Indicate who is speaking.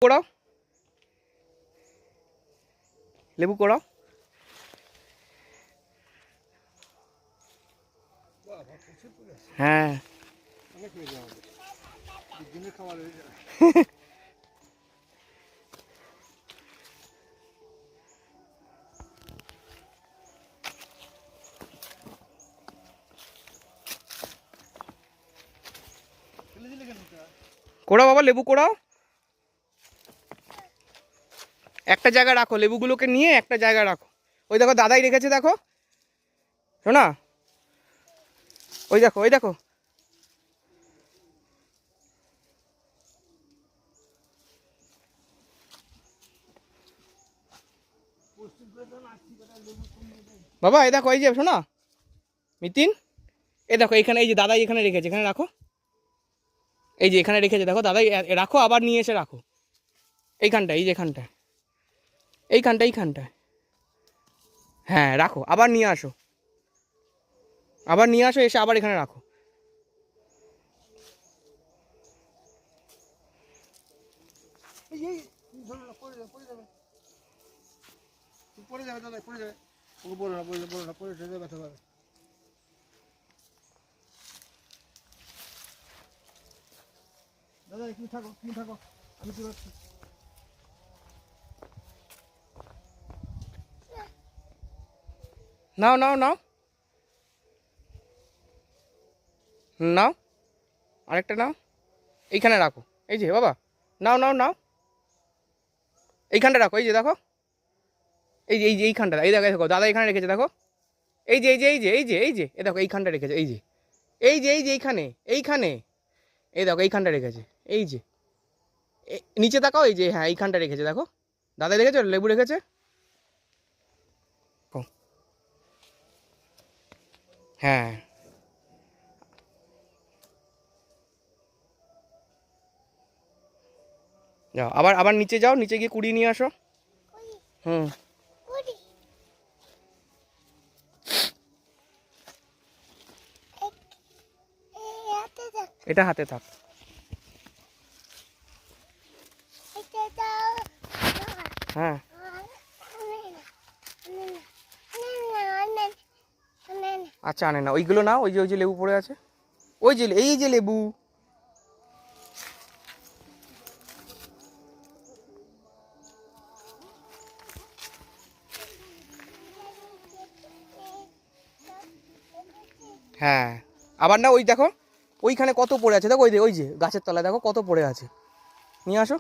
Speaker 1: কোড়াও, লেবু কোড়াও। হ্যাঁ কোড়াও বাবা, লেবু কোড়াও। একটা জায়গায় রাখো, লেবুগুলোকে নিয়ে একটা জায়গায় রাখো। ওই দেখো দাদাই রেখেছে, দেখো শোনা, ওই দেখো ওই দেখো। বাবা এই দেখো, এই যে শোনা মিতিন, এই দেখো এইখানে, এই যে দাদাই এখানে রেখেছে, এখানে রাখো। এই যে এখানে রেখেছে দেখো দাদাই, রাখো আবার নিয়ে এসে রাখো এইখানটায়, এই যে এখানটায়, এইখানটায় এইখানটায়। হ্যাঁ রাখো, আবার নিয়ে আসো, আবার নিয়ে আসো, এসে আবার এখানে রাখো।
Speaker 2: পড়ে যাবে দাদা, পড়ে যাবে। ওকে বলো না, বলো না, পড়ে যাবে, ব্যথা পাবে। দাদা তুমি থাকো, তুমি থাকো, আমি কি পাচ্ছি।
Speaker 1: নাও নাও নাও নাও, আরেকটা নাও, এইখানে রাখো। এই যে বাবা, নাও নাও নাও, এইখানটা রাখো। এই যে দেখো, এই যে এইখানটা, এই দেখো দেখো দাদা এখানে রেখেছে দেখো। এই যে এই যে এই যে এই যে এই যে এই দেখো এইখানটা রেখেছে, এই যে এই যে এই যে এইখানে এইখানে, এই দেখো এইখানটা রেখেছে। এই যে নিচে তাকাও, এই যে হ্যাঁ এইখানটা রেখেছে দেখো, দাদা রেখেছে, লেবু রেখেছে। হ্যাঁ যাও, আবার আবার নিচে যাও, নিচে গিয়ে কুড়িয়ে নিয়ে আসো। হুম এটা হাতে থাক। হ্যাঁ আচ্ছা আনে না, ওইগুলো নাও, ওই যে লেবু পড়ে আছে, ওই যে এই যে লেবু। হ্যাঁ আবার না, ওই দেখো ওইখানে কত পড়ে আছে দেখো, ওই যে গাছের তলায় দেখো কত পড়ে আছে, নিয়ে আসো।